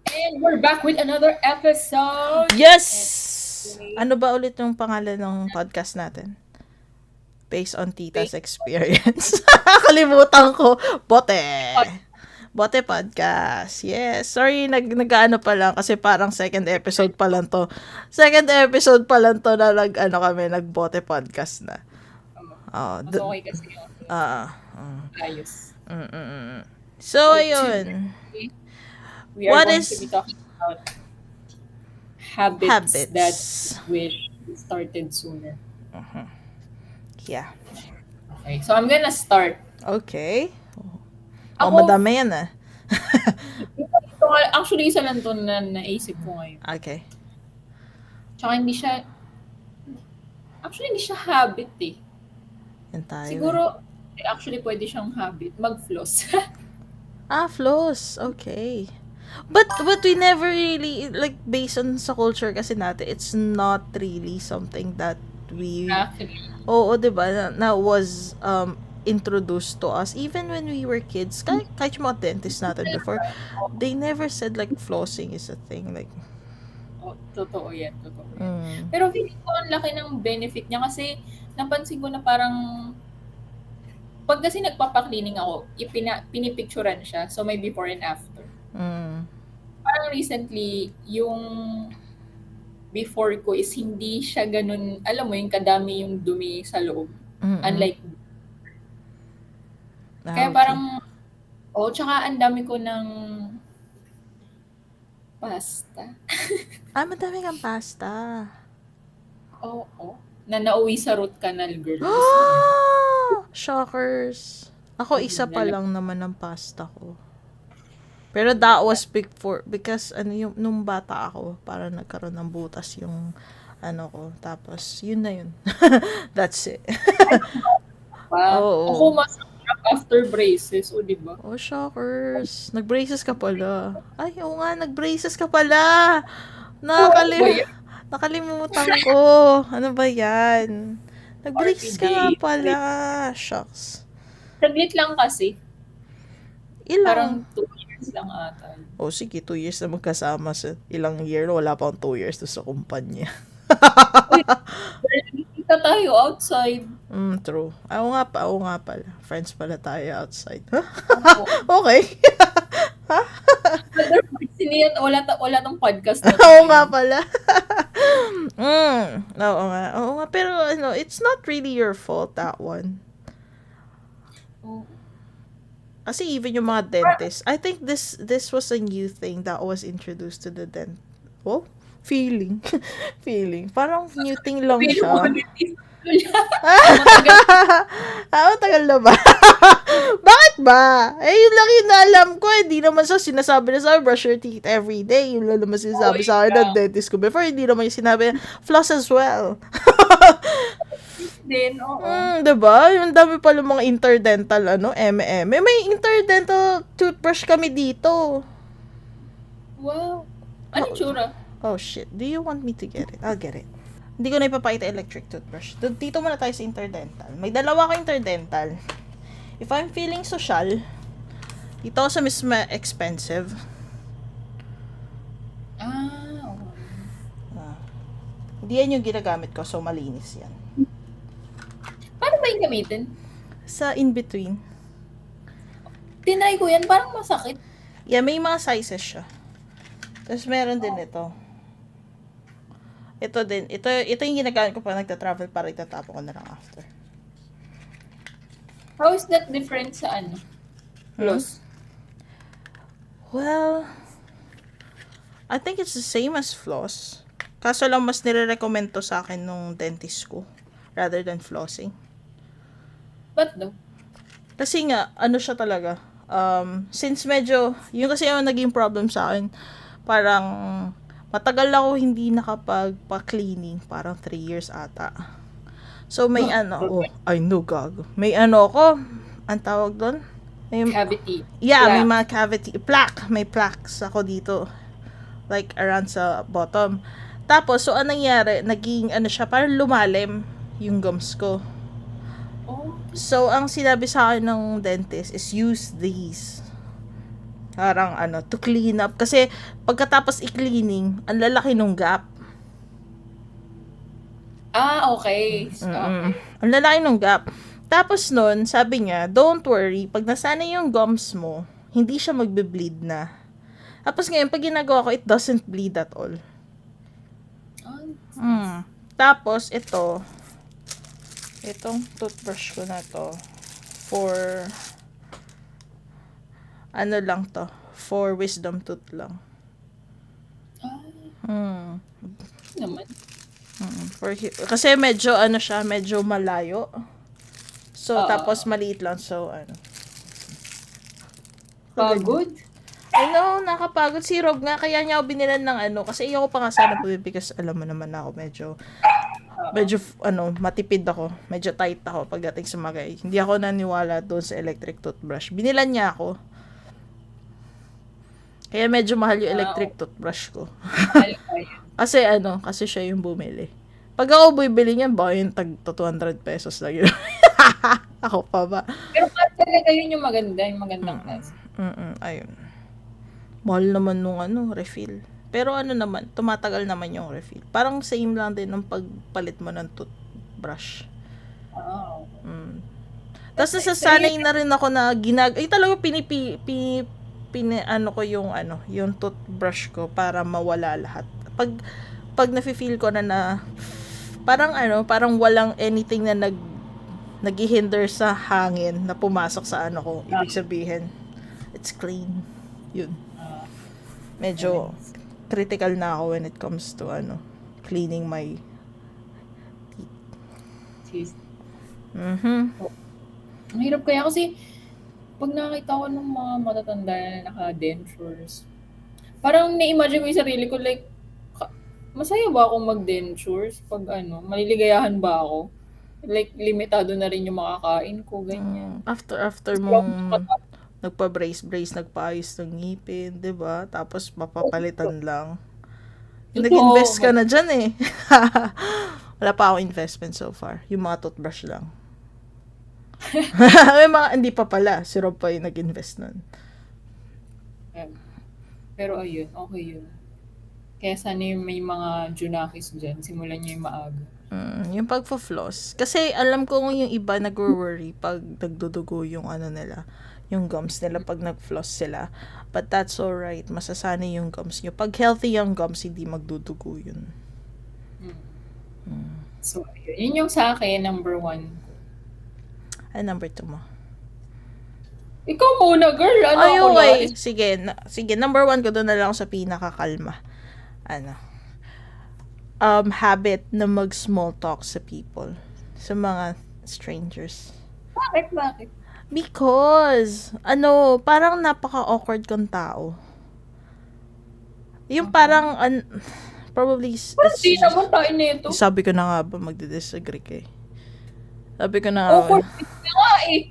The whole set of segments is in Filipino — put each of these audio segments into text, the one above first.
And we're back with another episode. And Yes! today, Ano ba ulit yung pangalan ng podcast natin? Based on based Tita's experience. Kalimutan ko. Bote! on Bote Podcast. Yes. Sorry, nag-ano pa lang kasi parang second episode pa lang to. Second episode pa lang to na nag-bote podcast na. Oh, mas okay kasi yung ah, uh, ayos. mm, mm, mm. So, So ayun. today, we are What going to is be talking about habits that habits? we wish we started sooner. Yeah. Okay, so I'm gonna start. Okay. Oh, Ako, madami yan ah. actually, isa lang to na naisip ko ngayon. Okay. Tsaka hindi siya habit eh. Yan tayo. Siguro, actually pwede siyang habit. Mag-floss. Floss. Okay. But we never really, like, based on sa culture kasi natin, it's not really something that we, Actually. oo, diba, na was introduced to us. Even when we were kids, kahit yung mga dentist natin before, they never said, like, flossing is a thing. Like, Totoo yan, totoo yan. mm, Pero feeling ko ang laki ng benefit niya kasi napansin ko na parang pag kasi nagpapa-cleaning ako, pinipicturean siya. So may before and after. mm, Parang recently, yung before ko is hindi siya ganun, alam mo yung kadami yung dumi sa loob. Unlike, kaya okay. parang, tsaka ang dami ko ng pasta. Madami kang pasta. Oo. Na nauwi sa root canal, girl. Shockers. Ako, isa pa lang naman ang pasta ko. Pero that was before, because yung, nung bata ako, para nagkaroon ng butas yung ko. Tapos, yun na yun. That's it. Oo. Ako masarap after braces, o diba? Oh, shockers. Nag-braces ka pala. Ay, oo nga, nag-braces ka pala. Nakalimutan ko. Ano ba yan? Nag-braces ka nga pala. Shucks. Saglit lang kasi. Parang Ilang? 2 years lang ata. Sige, 2 years na magkasama sa ilang year. Wala pa akong 2 years to sa kumpanya. Kita tayo outside. True. Oo nga pala. Friends pala tayo outside. Okay. Siniyan, wala tong podcast na. Oo nga pala. Oo nga. Pero, it's not really your fault, that one. Kasi even yung mga dentist, I think this was a new thing that was introduced to the dent. Oh, feeling. Parang new thing lang siya. Tagal na ba? Bakit ba? Yun lang yung alam ko. Hindi naman sinasabi na sa brush your teeth every day. Yun lang naman sinasabi sa akin ng dentist ko before. Hindi naman yung sinabi, floss as well. Din, oo. Diba? Yung dami pala mga interdental, M&M. May interdental toothbrush kami dito. Wow. Anong tsura? Oh, shit. Do you want me to get it? I'll get it. Hindi ko na ipapakita electric toothbrush. Dito muna tayo sa interdental. May dalawa ko interdental. If I'm feeling social, ito sa mas expensive. Hindi yan yung ginagamit ko, so malinis yan. Paano ba yung gamitin? Sa in-between. Tinry ko yan, parang masakit. Yeah, may mga sizes siya. Tapos meron din ito. Ito din. Ito yung ginagamit ko pag nagta-travel para itatapon ko na lang after. How is that different sa floss? Well, I think it's the same as floss. Kaso lang mas nire-recommend to sa akin nung dentist ko rather than flossing. Ba't daw? Kasi nga, siya talaga. Since medyo, yung kasi yung naging problem sa akin, parang matagal ako hindi nakapagpa-cleaning. Parang 3 years ata. So, may I know, gago. May ako, ang tawag doon? Cavity. Yeah, Plaque. may mga cavity. May plaques ako dito. Like, around sa bottom. Tapos, so, anong nangyari? Naging, siya, parang lumalim yung gums ko. So, ang sinabi sa akin ng dentist is use these. Parang to clean up. Kasi pagkatapos i-cleaning, ang lalaki nung gap. Okay. Mm-mm. Okay. Ang lalaki nung gap. Tapos nun, sabi niya, don't worry, pag nasanay yung gums mo, hindi siya magbe-bleed na. Tapos ngayon, pag ginagawa ko, it doesn't bleed at all. Tapos, itong toothbrush ko na to, for, lang to, for wisdom tooth lang. Naman. Kasi medyo, siya, medyo malayo. So, tapos maliit lang, so, Pagod. I know, nakapagod si Rob nga, kaya niya ako binilan ng kasi ayoko pa nga sana bumili kasi alam mo naman ako, medyo, matipid ako, medyo tight ako pagdating sa magay. Hindi ako naniwala doon sa electric toothbrush. Binilan niya ako. Kaya medyo mahal yung electric toothbrush ko. Kasi kasi siya yung bumili. Pag ako bibili niyan, baka yung tag 200 pesos lang yun. Ako pa ba? Pero talaga yun yung maganda, yung magandang class. Ayun. Mahal naman nung refill. Pero naman, tumatagal naman yung refill. Parang same lang din ng pagpalit mo ng toothbrush. Wow. Tapos nasasanay na rin ako na talaga ko yung yung toothbrush ko para mawala lahat. Pag nafe-feel ko na parang walang anything na naghihinder sa hangin na pumasok sa ko, ibig sabihin it's clean. Yun. Medyo critical na ako when it comes to cleaning my teeth. Ang hirap kaya kasi pag nakita ko ng mga matatanda na naka-dentures, parang na-imagine ko yung sarili ko, like, masaya ba akong mag-dentures? Pag maliligayahan ba ako? Like, limitado na rin yung makakain ko, ganyan. After mong nagpa-brace, nagpaayos ng ngipin, 'di ba? Tapos mapapalitan lang. Nag-invest ka na dyan eh. Wala pa akong investment so far. Yung mga toothbrush lang. May mga, hindi pa pala. Si Rob pa yung nag-invest nun. Pero ayun, okay yun. Kaya sana yung may mga junakis dyan, simulan nyo yung maaga. Yung pagpa-floss. Kasi alam ko yung iba nag-worry pag nagdudugo yung nila, yung gums nila pag nag-floss sila. But that's alright. Masasanay yung gums nyo. Pag healthy yung gums, hindi magdudugo yun. So, yun yung sa akin, number 1. Number 2 mo? Ikaw muna, girl. Okay. Sige, number 1 ko doon na lang sa pinakakalma. Habit na mag-small talk sa people. Sa mga strangers. Bakit? Because, parang napaka-awkward kong tao. Yung parang, probably, Hindi naman tayo nito. sabi ko na nga ba, magdi-disagree ka eh. Sabi ko na nga. Awkward nga eh.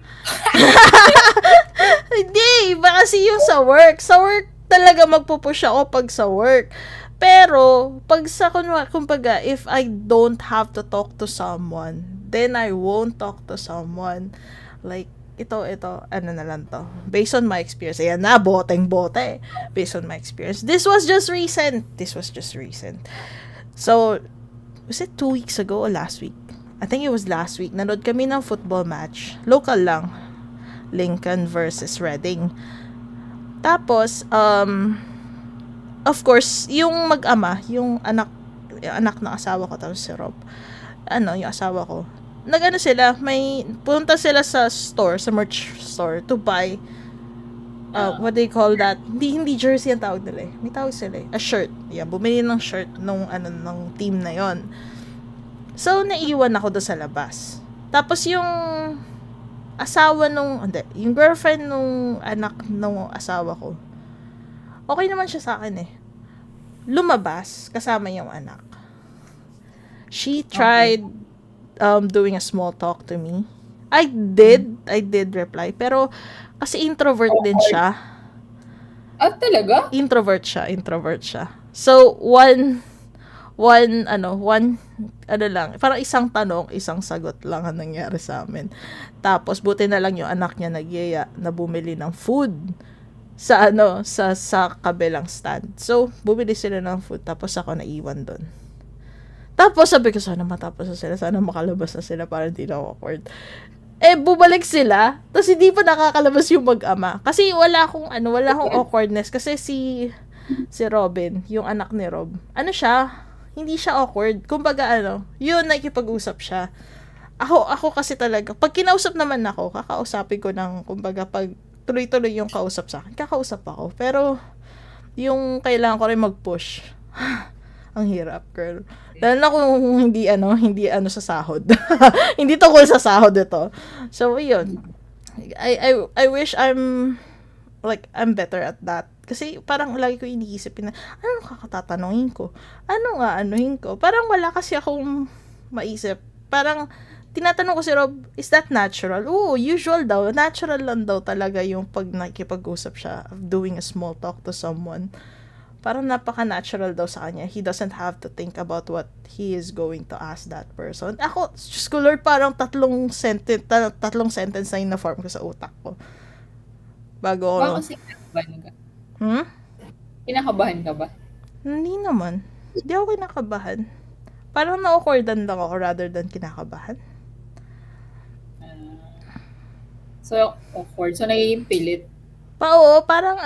Hindi, iba kasi yung sa work. Sa work talaga magpupush ako pag sa work. Pero, pag sa kumbaga, if I don't have to talk to someone, then I won't talk to someone. Like, ito, na lang to. Based on my experience. Ayan na, boteng-bote. Based on my experience. This was just recent. So, was it 2 weeks ago or last week? I think it was last week. Nanood kami ng football match. Local lang. Lincoln versus Reading. Tapos, of course, yung mag-ama, yung anak ng asawa ko, tapos si Rob, yung asawa ko, punta sila sa store, sa merch store, to buy, what they call that, hindi jersey ang tawag nila eh. May tawag sila eh. A shirt. Yeah, bumili ng shirt ng team na yon. So, naiwan ako doon sa labas. Tapos yung yung girlfriend nung anak ng asawa ko, okay naman siya sa akin eh. Lumabas, kasama yung anak. She tried doing a small talk to me. I did reply. Pero, kasi introvert din siya. Talaga? Introvert siya. So, one lang, parang isang tanong, isang sagot lang ang nangyari sa amin. Tapos, buti na lang yung anak niya nagyaya na bumili ng food. sa ano, sa kabilang stand. So, bumili sila ng food, tapos ako naiwan doon. Tapos sabi ko, sana matapos na sila, sana makalabas na sila para hindi na awkward. Bumalik sila, tapos hindi pa nakakalabas yung mag-ama. Kasi wala akong awkwardness. Kasi si Robin, yung anak ni Rob, ano siya, hindi siya awkward. Kumbaga yun, nakikipag-usap siya. Ako kasi talaga, pag kinausap naman ako, kakausapin ko ng, kumbaga, pag tuloy-tuloy yung kausap sa akin, kakausap ako. Pero, yung kailangan ko rin mag-push, ang hirap, girl. Dahil na kung hindi sa sahod. Hindi tungkol sa sahod ito. So, yun. I wish I'm better at that. Kasi parang lagi ko iniisip na, ano kakatatanungin ko? Ano nga anuhin ko? Parang wala kasi akong maisip. Parang, tinatanong ko si Rob, is that natural? Oo, usual daw. Natural lang daw talaga yung pag nakikipag-usap siya, doing a small talk to someone. Parang napaka-natural daw sa kanya. He doesn't have to think about what he is going to ask that person. Ako, Diyos ko Lord, parang tatlong sentence na na-form ko sa utak ko. Bago ako. Baka kasi kinakabahan ka. Kinakabahan ka ba? Hindi naman. Hindi ako kinakabahan. Parang na-awkwardan lang ako rather than kinakabahan. So, awkward. So, nagiging pilit. Oo, parang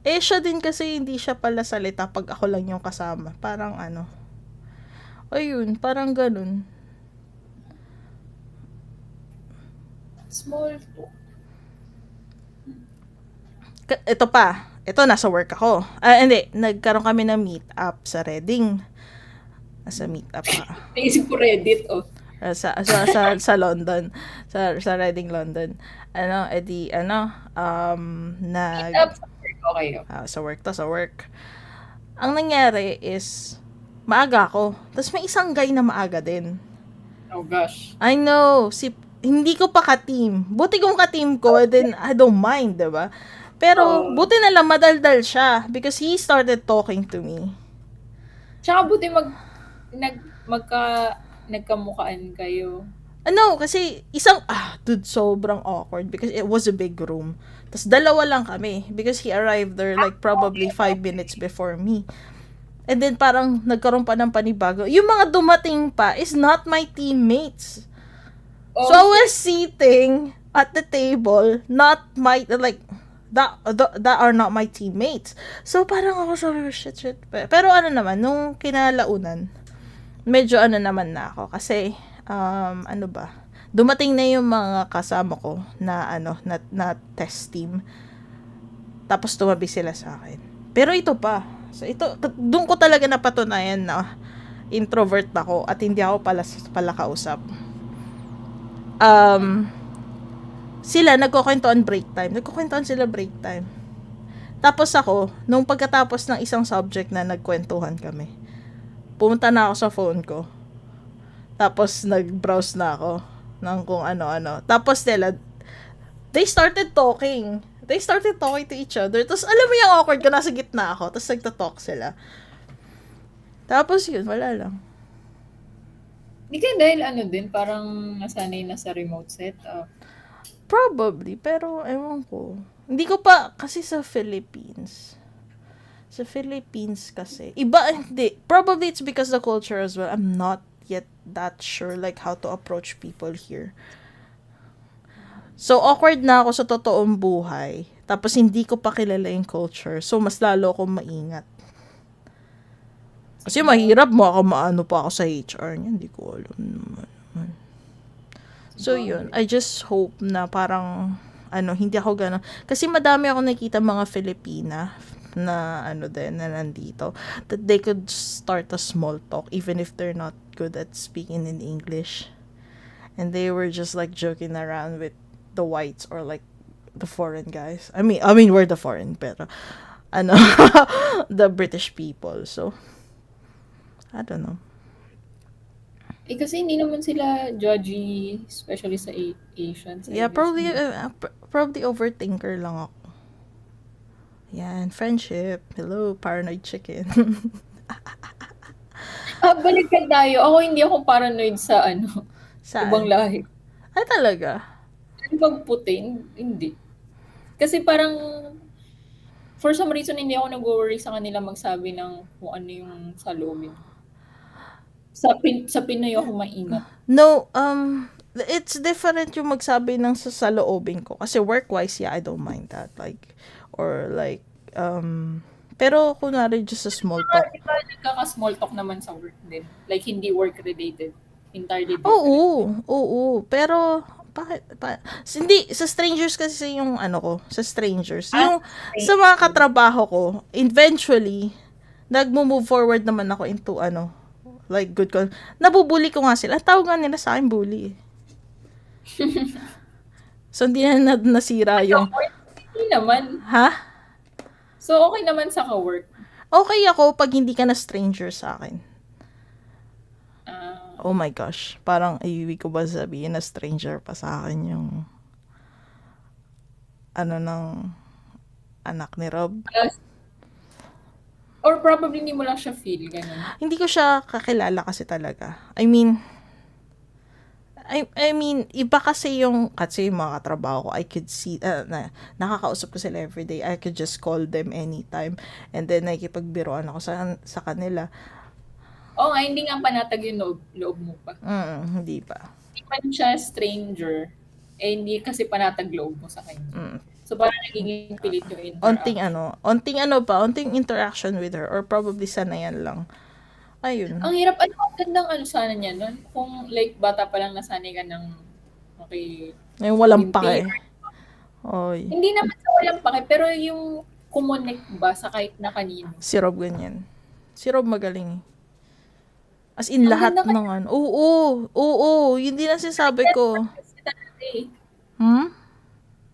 siya din kasi hindi siya pala salita pag ako lang yung kasama. Parang ayun, parang ganun. Small talk. Ito pa. Ito, nasa work ako. Hindi. Nagkaroon kami ng meet up sa Reading. Nasa meet up pa. Naisip ko Reddit, oh. Sa London. Sa Reading, London. Meet up sa work, okay. Sa work. Ang nangyari is, maaga ako. Tapos may isang guy na maaga din. Oh gosh. I know. Hindi ko pa ka-team. Buti kung ka-team ko, then I don't mind, diba? Pero, buti na lang madaldal siya because he started talking to me. Tsaka buti nagkamukaan kayo. Kasi dude, sobrang awkward because it was a big room. Tapos dalawa lang kami because he arrived there like probably 5 minutes before me. And then parang nagkaroon pa ng panibago. Yung mga dumating pa is not my teammates. So I was sitting at the table, not my, like, that are not my teammates. So parang ako sabi ko, shit. Pero naman, nung kinalaunan, medyo naman na ako. Kasi, dumating na yung mga kasama ko na na test team. Tapos tumabi sila sa akin. Pero ito pa. So doon ko talaga napatunayan na introvert ako at hindi ako pala kausap. Sila nagkukwentuhan break time. Nagkukwentuhan sila break time. Tapos ako, nung pagkatapos ng isang subject na nagkwentuhan kami, pumunta na ako sa phone ko. Tapos nag-browse na ako ng kung ano-ano. Tapos they started talking. They started talking to each other. Tapos alam mo yung awkward ko, nasa gitna ako. Tapos nagtatalk sila. Tapos yun, wala lang. Hindi ka dahil din, parang nasanay na sa remote setup. Probably, pero ewan ko. Hindi ko pa, kasi sa Philippines kasi, iba, hindi. Probably it's because the culture as well. I'm not yet that sure like how to approach people here. So, awkward na ako sa totoong buhay. Tapos, hindi ko pa kilala yung culture. So, mas lalo akong maingat. Kasi mahirap maano pa ako sa HR niya. Hindi ko alam naman. So, yun. I just hope na parang, hindi ako gano'n. Kasi madami ako nakita mga Filipina na, na nandito. That they could start a small talk even if they're not good at speaking in English. And they were just like joking around with the whites or like the foreign guys. I mean we're the foreign, pero, the British people. So, I don't know. Kasi hindi naman sila judgy, especially sa Asians. Yeah, probably overthinker lang ako. Yan, friendship. Hello, paranoid chicken. Balikan tayo. Ako hindi ako paranoid sa Saan? ibang lahi. Ay, talaga? Pag puti, hindi. Kasi parang for some reason, hindi ako nag-worry sa kanila magsabi ng kung ano yung saloobin ko. Sa Pinoy ako maingat. No, it's different yung magsabi ng saloobin ko. Kasi work-wise, yeah, I don't mind that. Like, or like, pero kunwari just a small talk. Di ba nagkaka-small talk naman sa work din? Like, hindi work-related. Entirely different. Oo. Pero, hindi, sa strangers kasi yung ano ko, sa strangers. Yung, sa mga katrabaho ko, eventually, nagmo-move forward naman ako into ano, like good call. Nabubuli ko nga sila. Ang tawag nga nila sa akin bully. So, hindi na nasira yung... Hindi naman. Ha? So, okay naman sa ka-work. Okay ako pag hindi ka na stranger sa akin. Oh my gosh. Parang ibig ko ba sabihin na stranger pa sa akin yung ano ng anak ni Rob? Or probably hindi mo lang siya feel, ganun. Hindi ko siya kakilala kasi talaga. I mean, iba kasi yung mga katrabaho ko, I could see, nakakausap ko sila everyday. I could just call them anytime. And then, nakikipagbiroan ako sa kanila. Oo nga, hindi nga panatag yung loob mo pa. Hindi pa. Hindi pa siya stranger, hindi kasi panatag loob mo sa kanya. So, parang nagiging pilit yung interaction. Onting interaction with her, or probably sanayan lang. Ayun. Ang hirap, ang gandang sana niya nun. Kung like, bata pa lang nasanay ka ng, okay. Yung walang pake. Oy. Hindi naman sa walang pake, pero yung kumonek ba sa kahit na kanino. Si Rob ganyan. Si Rob magaling. As in, lahat ng ano. Oo. Yun din ang sinasabi ko.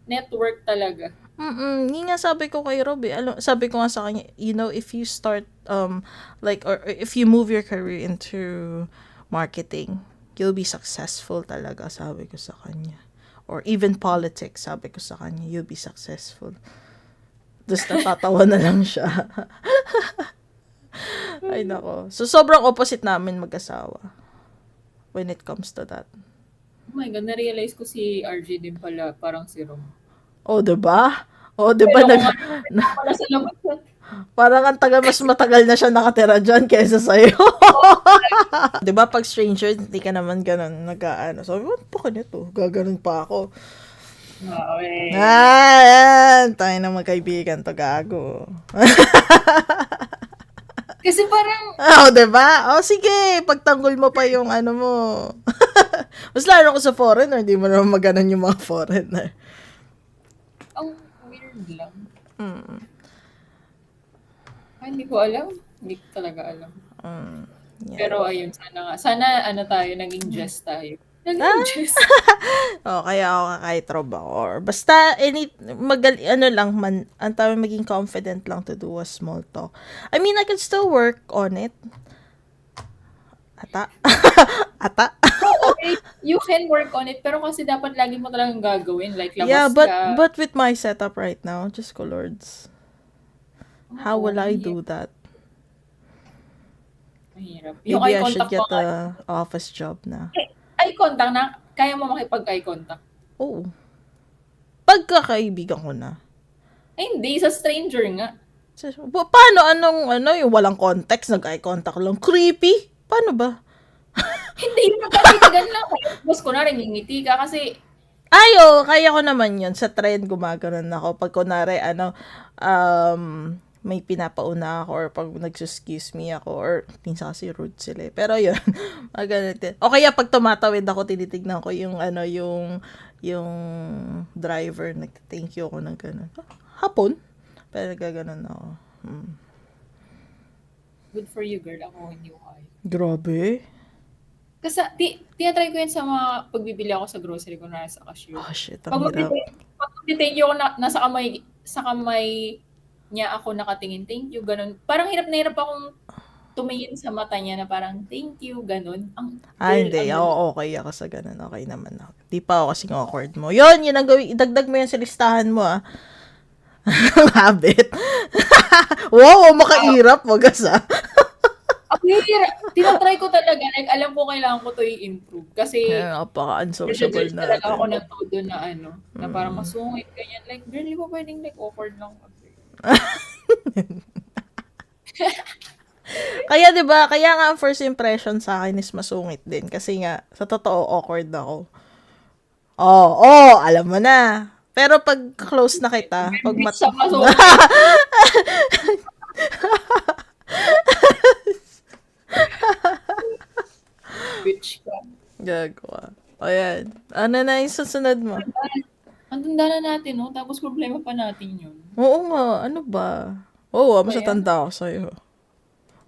Network talaga. Yun nga sabi ko kay Rob eh. Sabi ko nga sa kanya, if you start, like, or if you move your career into marketing, you'll be successful talaga, sabi ko sa kanya. Or even politics, sabi ko sa kanya, you'll be successful. Tapos natatawa na lang siya. Ay nako. So, sobrang opposite namin mag-asawa when it comes to that. Oh my God, na-realize ko si RJ din pala, parang si Rom. Diba? Parang mas matagal na siya nakatira dyan kaysa sa'yo. Diba, pag stranger, hindi ka naman ganun nag-aano. Sabi, what pa kanito? Gaganon pa ako. Yan. Tayo na magkaibigan to, gago. Kasi parang... diba? Sige, pagtanggol mo pa yung ano mo. Mas lalo ko sa foreigner, hindi mo naman maganon yung mga foreigner. Ang weird lang. Hindi ko alam. Hindi ko talaga alam. Yeah. Pero ayun, sana tayo, naging Jess tayo. Naging Jess. Kaya ako kahit Rob ako. Or basta, ang tawag maging confident lang to do a small talk. I mean, I can still work on it. Ata? Okay, you can work on it, pero kasi dapat lagi mo talagang gagawin. Like, labas yeah, ka. but with my setup right now, just ko lords. How will I do that? Mahirap. Yung maybe I should get a office job na. Eye contact na? Kaya mo makipag-eye contact? Oo. Pagkakaibigan ko na. Hindi, sa stranger nga. Paano? Yung walang context, nag-eye contact lang. Creepy? Paano ba? Hindi, magkakaibigan lang. Tapos kunwari, ngingiti ka kasi... kaya ko naman yun. Sa trend, gumaganon ako. Pag kunwari, may pinapauna ako or pag nag-excuse me ako or minsan kasi rude sila eh. Pero yun, ganito. O kaya pag tumatawid ako, tinitignan ko yung driver, nag-thank you ako ng gano'n. Hapon? Pero gaganon ako. Good for you, girl. Ako hindi ko kaya. Grabe. Kasi, tinatry ko yan sa mga pagbibili ako sa grocery ko na sa cashier. Oh shit, ang hirap. Pag mag-thank you ako nasa kamay niya ako nakatingin, thank you, ganun. Parang hirap na hirap akong tumingin sa mata niya na parang, thank you, ganun. Hindi. Okay ako sa ganun. Okay naman ako. Di pa ako kasing awkward mo. Yun ang gawin. Idagdag mo yan sa listahan mo, habit. Wow, makairap. Wagas, tinatry ko talaga. Like, alam ko kailangan ko to i-improve. Kasi, napaka-unsociable na. Talaga ako na todo na na parang masungit, ganyan. Like, girl, di ba pwedeng like awkward lang? Kaya 'di ba, kaya nga ang first impression sa akin is masungit din kasi nga sa totoo awkward ako. Alam mo na. Pero pag close na kita, pag Bitch mat sa masungit. Bitch ka. gagawa. Ayan. Ano na yung susunod mo? Ang tanda na natin, no? Tapos problema pa natin yun. Oo nga, ano ba? Oo, mas Ba yan? matanda ako sa'yo.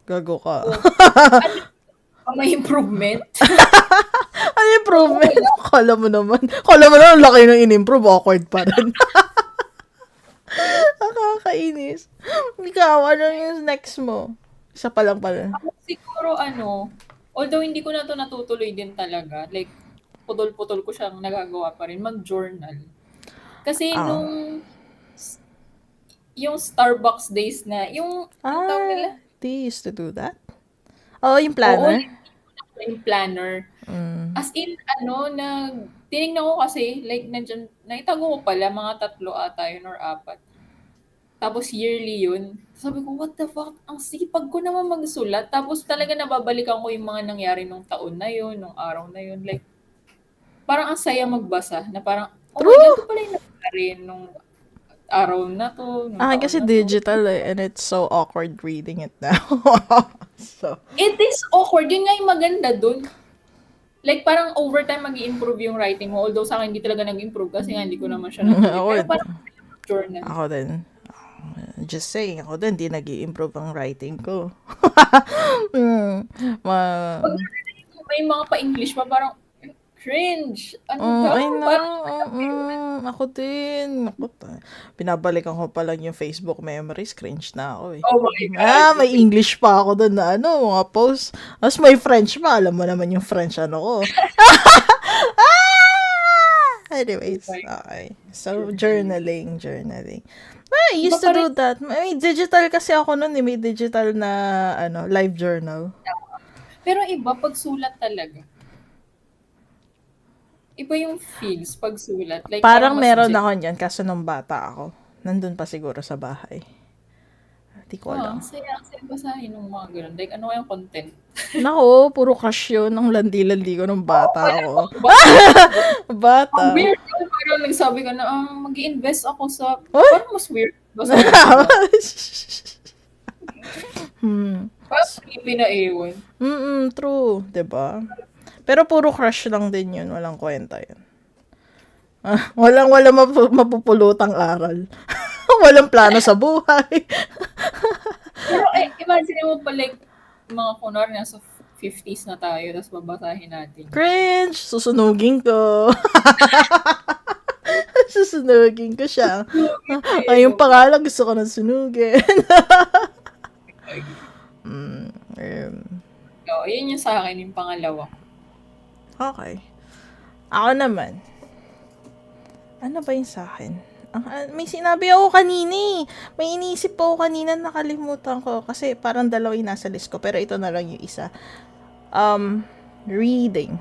Gago ka. O, ano pa may improvement? Ano Okay improvement? lang. Kala mo naman. Kala mo naman, laki ng in-improve, awkward pa rin. Nakakainis. Ikaw, ano yung next mo? Isa pa lang pala. Ako siguro although hindi ko na 'to natutuloy din talaga, like putol-putol ko siyang nagagawa pa rin, mag-journal. Kasi Ah. yung Starbucks days na, yung anong tawag nila? They used to do that? Oo, yung Oo, planner? yung planner. Mm. As in, tinignan ko kasi, like, nandiyan, naitago ko pala, mga 3 ata yun or 4. Tapos yearly yun. Sabi ko, what the fuck? Ang sipag ko naman magsulat. Tapos talaga nababalikan ko yung mga nangyari nung taon na yun, nung araw na yun. Like, parang ang saya magbasa na parang, oh my God, ito True! pala yung nangyari nung araw na to, nung Akin taon kasi na to. digital and it's so awkward reading it now. So, It is awkward. Yun nga yung maganda dun. Like, parang over time mag improve yung writing mo. Although sa akin, hindi talaga nag-improve kasi nga hindi ko naman siya natuloy. ako, Pero parang journal. ako din. Just saying, ako din, di nag improve ang writing ko. Mm, ma- Pag may mga pa-English pa, parang, cringe. Ano daw? I know. Parang, Ako din. Binabalikan ko pa lang yung Facebook memories. Cringe na ako eh. oh my God. May English pa ako doon na mga post. Tapos may French pa. Alam mo naman yung French ko. Anyways, Okay. okay. So, journaling. I Iba used pa to do rin. that. May digital kasi ako noon eh. May digital na live journal. Pero iba, pag sulat talaga. Iba yung feels pag sulat. Like, Parang parang mas meron ako niyan kaso nung bata ako. Nandun pa siguro sa bahay. Di ko ang alam. saya basahin ng mga ganun. Like, ano kayang content? Nako, puro crush yun. Ang landi-landi ko nung bata Wala ako. pang ba? Ang Bata. weird. Parang nagsabi ka na, mag-i-invest ako sa, What? parang mas weird. Basahin mo ba? Parang creepy na ewan. True. 'Di ba? Pero puro crush lang din yun. Walang kwenta yun. Walang mapupulutang aral. Walang plano sa buhay. Pero imagine mo pa like, mga kunwari nasa 50s na tayo, tapos babasahin natin. Cringe! Susunugin ko. Susunugin ko siya. Ay, yung pangalan gusto ko nang sunugin. So, yun yung sa akin, yung pangalawa. Okay. Ako naman. Ano ba yung sa akin? May sinabi ako kanina eh. May iniisip ako kanina, nakalimutan ko. Kasi parang dalawa yung nasa list ko. Pero ito na lang yung isa. Reading.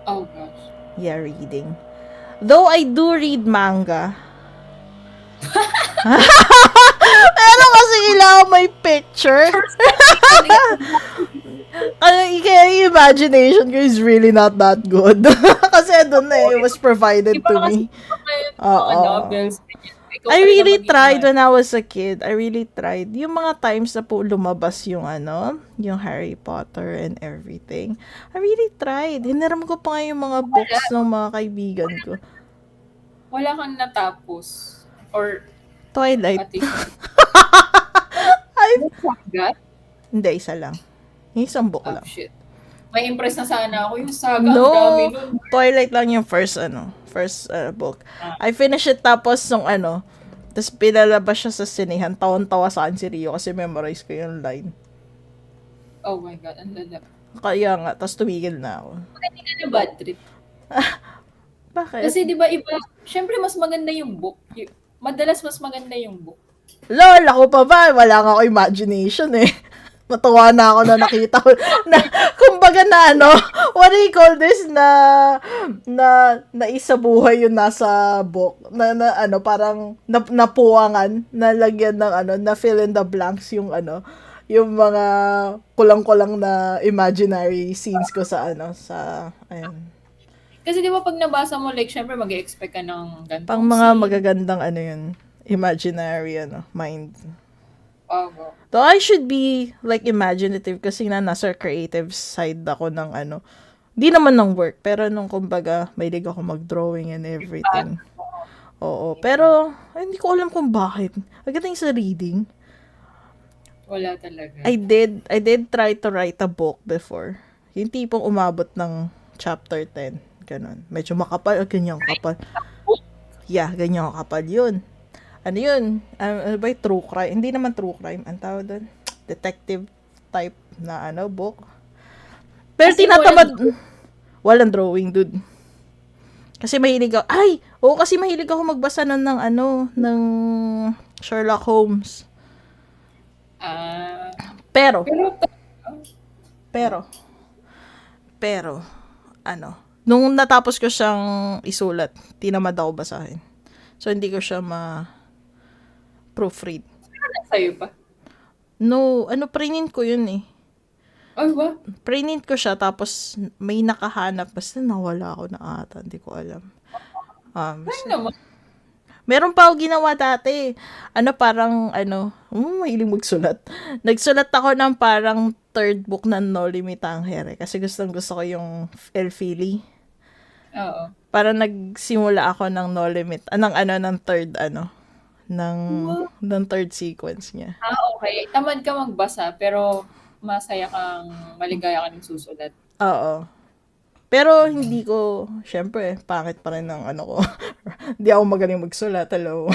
Oh gosh. Yeah, reading. Though I do read manga. Pero kasi kailangan may picture. Kaya yung imagination ko is really not that good. Kasi doon na it was provided to me. Mga novels. Ikaw I talaga really tried mag-i-imagine. when I was a kid. I really tried. Yung mga times na po lumabas yung yung Harry Potter and everything. I really tried. Hiniram ko pa nga yung mga books ng mga kaibigan ko. Wala kang natapos. Or Twilight. at least. Ay, Saga? hindi, isa lang. Yung isang book Oh lang. shit. May impress na sana ako. Yung saga, ang dami No, nun. Twilight lang yung first book. I finished it tapos tapos pinalabas siya sa sinehan. Tawan-tawa sa akin si Rio kasi memorize ko yung line. Oh my God, ang lala. Kaya nga, tapos tumigil na ako. Hindi ka na bad trip. Bakit? Kasi di ba iba, syempre mas maganda yung book. Madalas mas maganda yung book. Lol, ako pa ba? Wala nga ako imagination eh. Natuwa na ako na nakita ko na kumbaga na ano, what do you call this, na isa buhay yung nasa book na ano parang napuwangan na lagyan ng ano na fill in the blanks yung ano yung mga kulang-kulang na imaginary scenes ko sa ano sa ayun Kasi di ba pag nabasa mo, like, syempre mag-expect ka ng pang gantong mga scene. magagandang ano yun imaginary ano mind. Oo. Though I should be like imaginative kasi nasa creative side ako ng ano. Di naman ng work, pero nung kumbaga, mahilig ako mag-drawing and everything. Oo, pero ay, hindi ko alam kung bakit. Pagdating sa reading, Wala talaga. I did try to write a book before. Yung tipong umabot ng chapter 10. Ganon. Medyo makapal, ganyan kapal. Yeah, ganyan kapal yun. Ano yun? Ano ba yung true crime? Hindi naman true crime. Ang tawag doon? Detective type na ano, book. Pero Kasi tinatamad. Walang drawing, dude. Kasi mahilig ako. Ay! Oo, kasi mahilig ako magbasa ng ano, ng Sherlock Holmes. Ah, Pero, pero, ano, nung natapos ko siyang isulat, tinamad ako basahin. So, hindi ko siya proofread. sa'yo pa. No, ano, prinin ko yun eh. Ay, ba? Prinin ko siya, tapos may nakahanap. Basta nawala ako na ata, hindi ko alam. Ay naman. Meron pa ako ginawa dati. Ano, parang, mahiling magsulat. Nagsulat ako ng parang third book ng No Limit Tangere. Kasi gusto ko yung El Fili. Oo. Para nagsimula ako ng No Limit. Ng third, ng third sequence niya. Okay. Tamad ka magbasa, pero masaya kang, maligaya ka ng susulat. Oo. Pero hindi ko, syempre, pangit pa rin ng ano ko. Hindi ako magaling magsulat. Hello.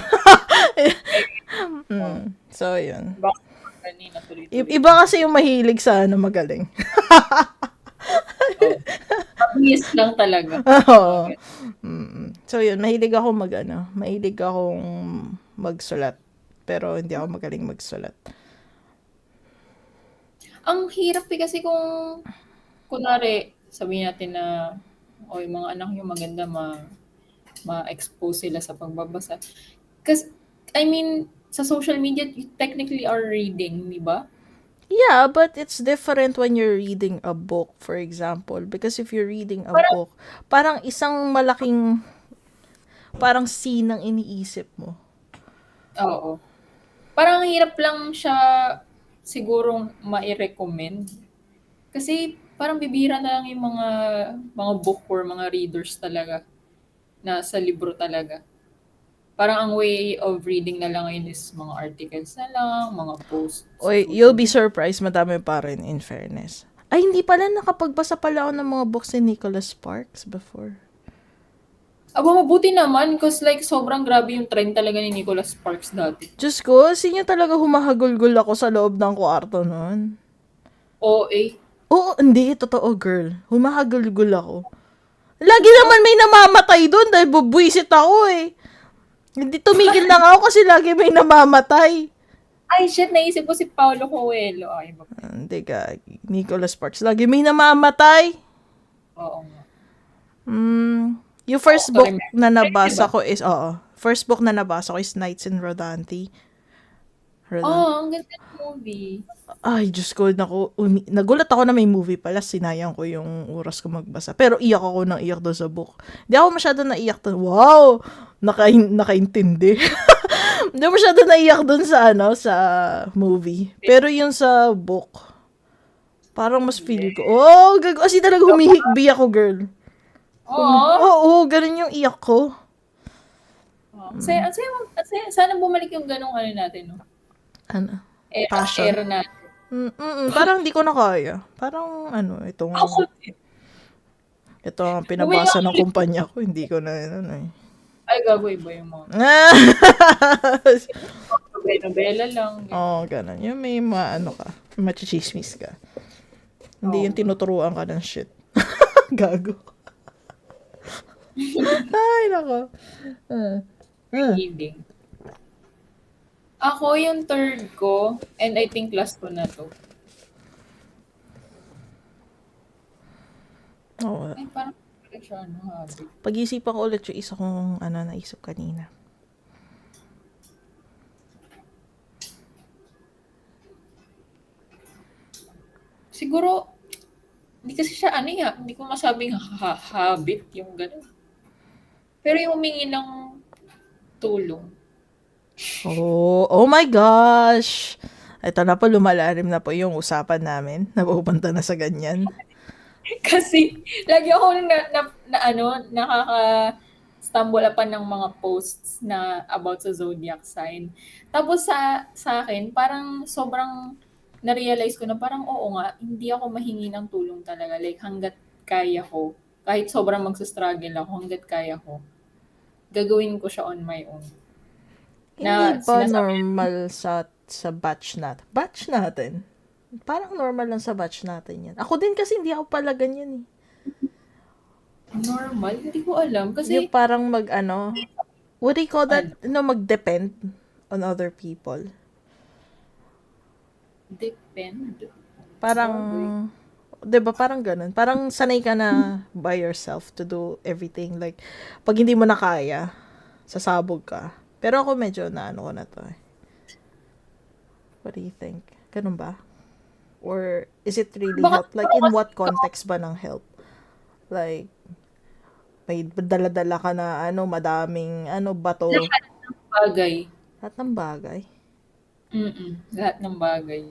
So, yun. Baka kanina tuloy-tuloy. Iba kasi yung mahilig sa magaling. Mabilis lang talaga. Oo. So, yun. Mahilig akong magsulat. Pero hindi ako magaling magsulat. Ang hirap kasi kung, kunwari, sabihin natin na, yung mga anak yung maganda, ma-expose sila sa pagbabasa. Kasi, I mean, sa social media, you technically are reading, di ba? Yeah, but it's different when you're reading a book, for example. Because if you're reading a book, parang isang malaking, parang scene ang iniisip mo. Oo. Parang hirap lang siya sigurong mai-recommend. Kasi parang bibira na lang yung mga book or mga readers talaga na sa libro talaga. Parang ang way of reading na lang ngayon is mga articles na lang, mga posts. Oy, you'll be surprised, madami pa rin, in fairness. Ay, hindi pala, nakapagbasa pala ako ng mga books ni Nicholas Sparks before. Aba, mabuti naman because like sobrang grabe yung trend talaga ni Nicholas Sparks dati. Diyos ko, sinya talaga humahagulgul ako sa loob ng kwarto noon. OA. Oo, hindi, totoo, girl. Humahagulgul ako. Lagi naman may namamatay doon dahil bubwisit ako eh. Hindi tumigil na nga ako kasi lagi may namamatay. Ay, shit, naisip ko si Paulo Coelho. Ay, Hindi ka, Nicholas Sparks. Lagi may namamatay. oo nga. Yung first Sorry, book na nabasa ko is, first book na nabasa ko is Nights in Rodante. Ang ganda ng movie. Ay, Diyos ko, nagulat ako na may movie pala, sinayang ko yung oras ko magbasa. Pero iyak ako nang iyak doon sa book. Hindi ako masyado naiyak doon. Wow! Nakaintindi. Hindi ako masyado naiyak doon sa movie. Pero yung sa book, parang mas feel ko, kasi talaga humihikbi ako, girl. Oo, ganun yung iyak ko. Sana bumalik yung ganong natin, no? Ano? Passion. Era natin. Parang hindi ko na kaya. Parang, itong... Ito ang pinabasa ng kumpanya ko. Hindi ko na, Ay, gago, iba yung mga... Nobela lang. Ganun. Yung may machichismis ka. Hindi yung tinuturuan ka ng shit. Gago. Ay, nako. Reading. Ako yung third ko, and I think last ko na to. Oo. Ay, parang wala siya, ano, habit. Pag-isipan ko ulit yung isa kong naisip kanina. Siguro, hindi kasi siya ano hindi ko masabing habit yung gano'n. Pero yung humingi ng tulong. Oh my gosh! Ito na po, lumalalim na po yung usapan namin. Napupunta na sa ganyan. Kasi lagi ako na ano, nakaka-stumble upon ng mga posts na about sa zodiac sign. Tapos sa akin, parang sobrang na-realize ko na parang oo nga, hindi ako mahingi ng tulong talaga. Like hangga't kaya ko, kahit sobrang magsa-struggle ako, hangga't kaya ko, gagawin ko siya on my own. Hindi Na ba sinasabi normal sa batch natin? Batch natin? Parang normal lang sa batch natin yan. Ako din kasi hindi ako pala ganyan eh. normal, hindi ko alam. Yung Kasi, parang what do you call that? ano, No, mag-depend on other people. depend. Parang, Bagay. 'di ba parang ganun? Parang sanay ka na by yourself to do everything. Like, pag hindi mo na kaya, sasabog ka. Pero ako medyo na ano ko na to eh. What do you think? Ganun ba? Or is it really Baka, help? Like, in what context ba ng help? Like, may dala-dala ka na madaming bato. lahat ng bagay. Lahat ng bagay. Lahat ng bagay.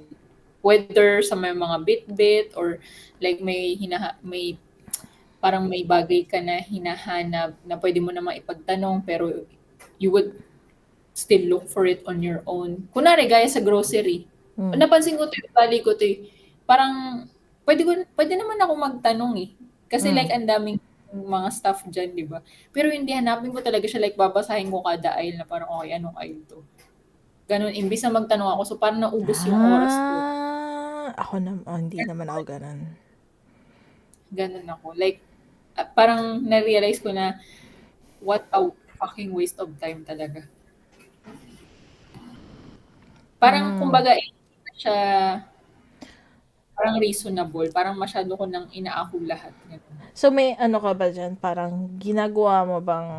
Whether sa may mga bit-bit or like may parang may bagay ka na hinahanap na pwede mo namang ipagtanong pero you would still look for it on your own. Kunwari, gaya sa grocery. Hmm. Napansin ko 'to, bali ko 'to eh. Parang pwede naman ako magtanong eh. Kasi Hmm. like ang daming mga stuff diyan, 'di ba? Pero hindi, hanapin ko talaga siya, like babasahin ko kada aisle na parang, "Okey, anong aisle 'to?" Gano'n, imbis na magtanong ako. So, parang naubos yung oras ko. Ako na, hindi naman ako ganun. Gano'n ako. Like, parang na-realize ko na what a fucking waste of time talaga. Parang Hmm. kumbaga, hindi na siya parang reasonable. Parang masyado ko nang inaako lahat, gano'n. So, may ano ka ba dyan? Parang ginagawa mo bang,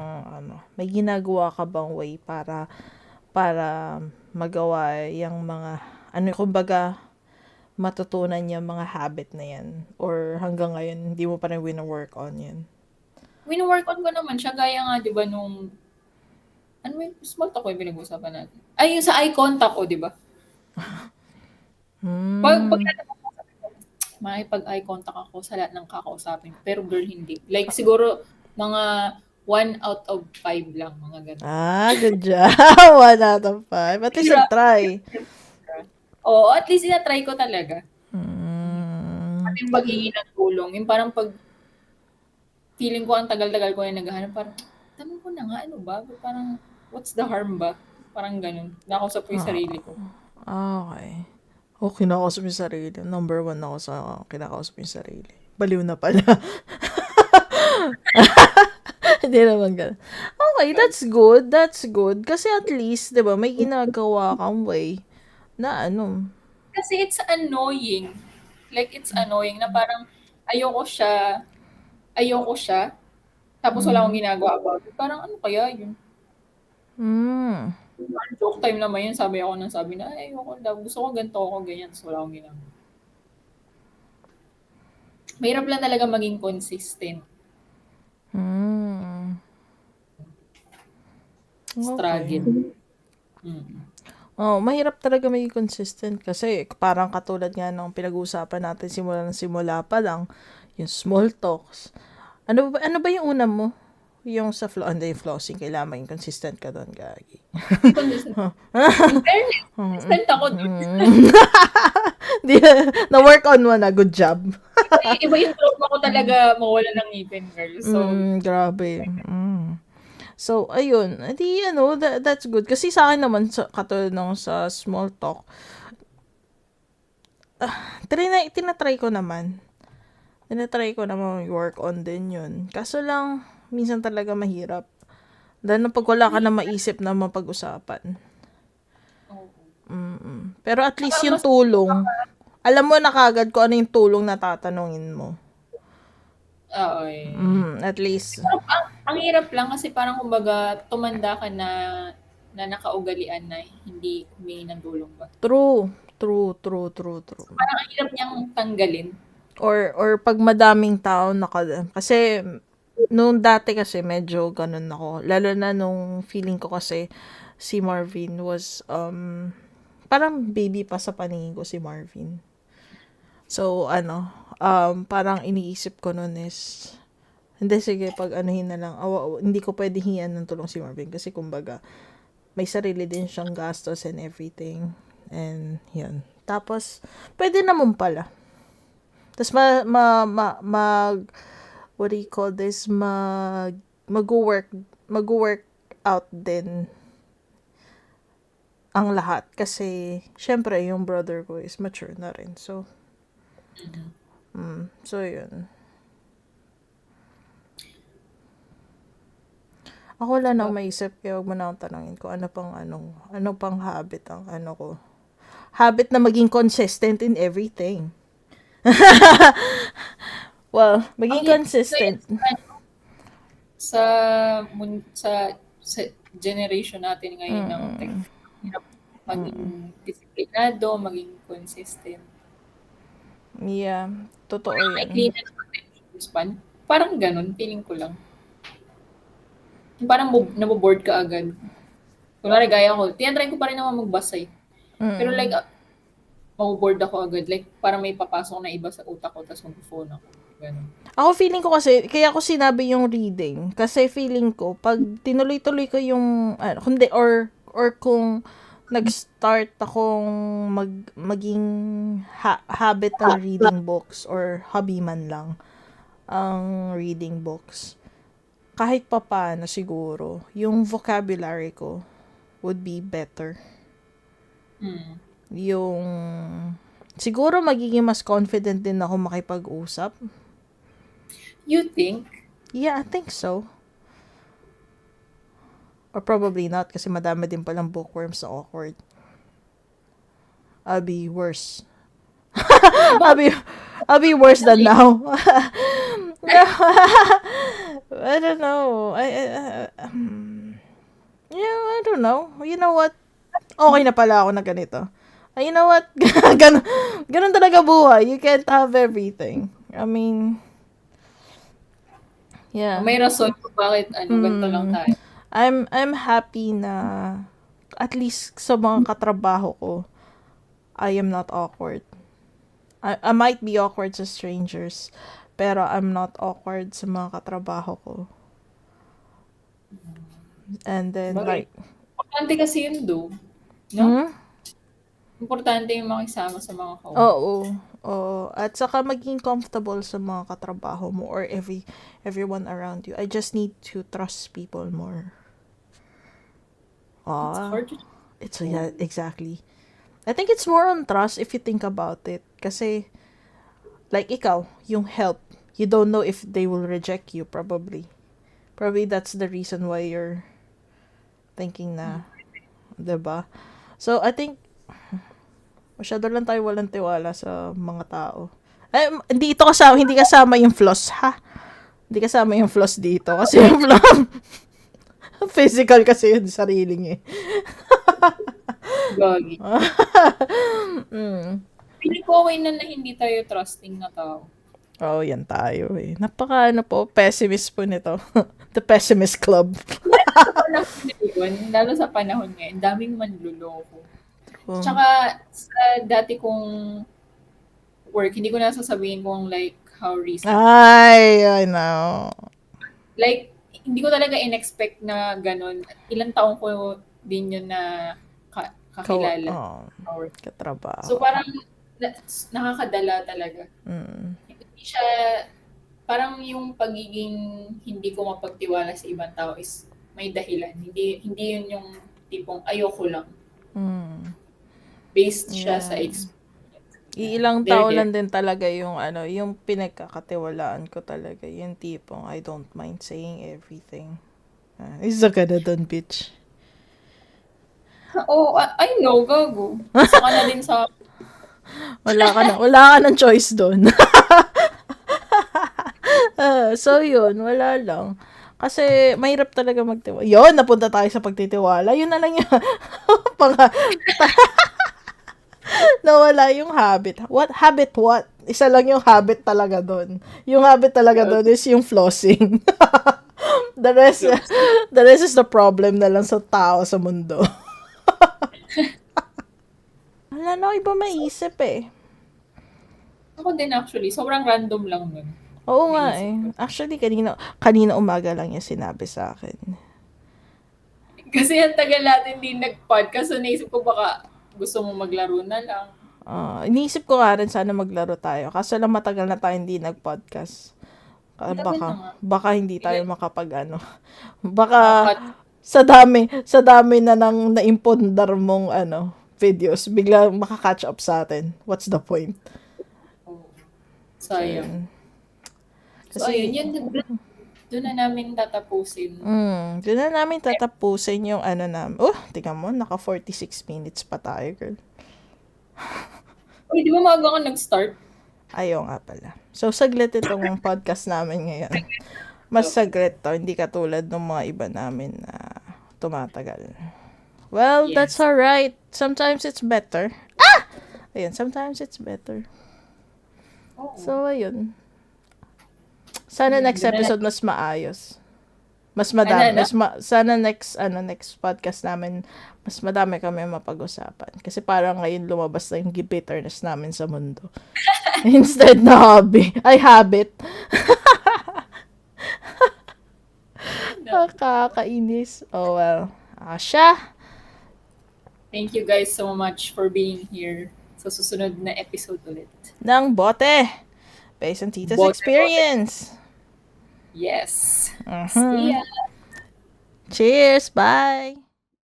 may ginagawa ka bang way para magawa yung mga, kumbaga, matutunan yung mga habit na yan? Or hanggang ngayon, hindi mo pa rin wina-work on yan? Wino-work on ko naman siya gaya nga 'di ba nung ano ba yung small talk ba yung pinag-uusapan natin? Ay, yung sa eye contact, oh, 'di ba? Pag Hmm. makikipag-eye contact ako sa lahat ng kakausapin ko, pero girl hindi. Like siguro mga 1 out of 5 lang, mga gano'n. Good job. 1 out of 5. At least Hirap. nag-try. Oo, at least ina-try ko talaga. Hmm. Pati yung paghingi ng tulong, yung parang 'pag feeling ko ang tagal-tagal ko na naghahanap, parang, tanong ko na nga, ano ba? Parang, what's the harm ba? Parang gano'n. Nakausap ko yung Ah, sarili ko. okay. Kinakausap yung sarili. Number 1 ako sa kinakausap yung sarili. Baliw na pala. Hindi naman ganun. Okay, that's good. That's good. Kasi at least, di ba, may ginagawa kang way na Kasi it's annoying. Like, it's annoying na parang ayoko siya, ayoko siya, tapos wala akong ginagawa about it. Parang ano kaya yun? Hmm. Parang joke time naman yun, sabi ako ng sabi na, "Ay, ayoko daw, gusto ko ganito ako, ganyan." Tapos wala akong ginagawa. Mahirap lang talaga maging consistent. Hmm. Okay. Struggle. Mm. Oh, mahirap talaga maging consistent kasi parang katulad nga ng pinag-uusapan natin simula pa lang, yung small talks. Ano ba yung una mo? Yung sa hindi, yung flossing, kailangan maging consistent ka doon, gagi. Hindi consistent. In fairness, consistent ako dun. Di, na-work on mo na, good job. Iba yung trauma ko talaga mawala ng ngipin, girl. So, Grabe. So, ayun. Di, that's good. Kasi sa akin naman, katulad nung sa small talk, tinatry ko naman. Tinatry ko naman work on din yun. Kaso lang, minsan talaga mahirap. Dahil pag wala ka na maisip na mapag-usapan. oo. Pero at least Saka yung mas tulong, alam mo na kagad kung ano yung tulong na tatanungin mo. Oo, eh. At least. Pero ang hirap lang kasi parang kumbaga tumanda ka na na nakaugalian na hindi humingi ng tulong ba. True. True, true, true, true. Parang ang hirap niyang tanggalin. Or pag madaming tao kasi nung dati kasi medyo ganun ako. Lalo na nung feeling ko kasi si Marvin was parang baby pa sa paningin ko si Marvin. So parang iniisip ko nun is hindi, sige, pag anuhin na lang. Hindi ko pwede hingian ng tulong si Marvin kasi kumbaga may sarili din siyang gastos and everything. And yun. Tapos, pwede naman pala. Tapos what do you call this? Mag-work out din ang lahat. Kasi, syempre, yung brother ko is mature na rin. So, so yun. Ako wala na akong maisip, kaya huwag mo na akong tanongin ko ano pang habit ang ko. Habit na maging consistent in everything. Well, maging consistent. Sa generation natin ngayon ng tech, hirap maging disiplinado, maging consistent. Yeah, totoo May yan. clean attention span. Parang ganun, feeling ko lang. Parang naboboard ka agad. Kunwari gaya ko, tinatry ko pa rin naman magbasa eh. Pero like, maboboard ako agad. Like, parang may papasok na iba sa utak ko, tapos mag-phone ako. Ganun. Ako feeling ko kasi, kaya ako sinabi yung reading. Kasi feeling ko, pag tinuloy-tuloy ko yung, kundi, or kung nag-start akong maging habit ng reading books or hobby man lang ang reading books, kahit pa paano siguro, yung vocabulary ko would be better. Yung, siguro magiging mas confident din ako makipag-usap. You think? Yeah, I think so. Or probably not kasi madami din palang bookworms na awkward. I'll be worse. I'll be worse than now. I don't know. I don't know. You know what? Okay na pala ako na ganito. You know what? Ganun talaga buhay. You can't have everything. I mean, yeah. May rason kung bakit ganito lang tayo. I'm happy na at least sa mga katrabaho ko, I am not awkward. I might be awkward sa strangers, pero I'm not awkward sa mga katrabaho ko. And then, like... Importante kasi yun, no? Importante yung makisama sa mga kawan. Oo. At saka maging comfortable sa mga katrabaho mo or everyone around you. I just need to trust people more. It's hard to... Yeah, exactly. I think it's more on trust if you think about it. Kasi, like ikaw, yung help, you don't know if they will reject you, probably. Probably that's the reason why you're thinking na, diba? So, I think, masyado lang tayo walang tiwala sa mga tao. Hindi kasama yung flaws, ha? Hindi kasama yung flaws dito. Kasi yung flaws, physical kasi yun, sariling eh. Gagi. Pili ko okay na hindi tayo trusting na tao. Yan tayo eh. Pessimist po nito. The Pessimist Club. Lalo sa panahon ngayon, daming manluloko. Tsaka, sa dati kong work, hindi ko na sasabihin kung like, how recent. I know. Like, hindi ko talaga in-expect na ganun. Ilang taon ko din yun na kakilala. Katrabaho. So, parang nakakadala talaga. Hindi siya, parang yung pagiging hindi ko mapagtiwala sa ibang tao is may dahilan. Hindi yun yung tipong ayoko lang. Based siya sa experience. Ilang taon lang din talaga yung yung pinagkakatiwalaan ko talaga. Yung tipong I don't mind saying everything. Isa ka na dun, bitch. I know, gago. Isa ka na din sa... Wala ka ng choice dun. So, yun, wala lang. Kasi, mahirap talaga magtiwala. Yun, napunta tayo sa pagtitiwala. Yun na lang yung nawala yung habit. What? Isa lang yung habit talaga doon. Yung habit talaga doon is yung flossing. the rest, the rest is the problem na lang sa tao sa mundo. Wala na ako iba maisip eh. Ako din actually, sobrang random lang nun. Oo nga Naisip eh. ko. Actually, kanina umaga lang yung sinabi sa akin. Kasi ang tagal natin din nag-podcast, so naisip ko baka gusto mo maglaro na lang. Iniisip ko nga rin sana maglaro tayo. Kaso lang matagal na tayo hindi nag-podcast. Ang tagal na nga. Baka hindi tayo makapag ano. Baka Dapat, sa dami na nang naimpundar mong videos, bigla makaka-catch up sa atin. What's the point? sayang. So, Kasi, ayun, doon na namin tatapusin. doon na namin tatapusin yung namin. Tingnan mo, naka 46 minutes pa tayo, girl. Uy, di ba maaga ka nag-start? Ayaw nga pala. So, saglit itong podcast namin ngayon. Mas saglit to, hindi katulad ng mga iba namin na tumatagal. Well, Yes. that's alright. Sometimes it's better. Ayun, sometimes it's better. Oo. So, ayun. Sana next episode mas maayos. Mas madami. Sana next podcast namin, mas madami kami mapag-usapan. Kasi parang ngayon lumabas na yung bitterness namin sa mundo. Instead na habit. Nakakainis. Oh well. Siya. Thank you guys so much for being here sa susunod na episode ulit. Ng bote. Based on Tita's Bote. experience. Yes. Mhm. See ya. Cheers. Bye.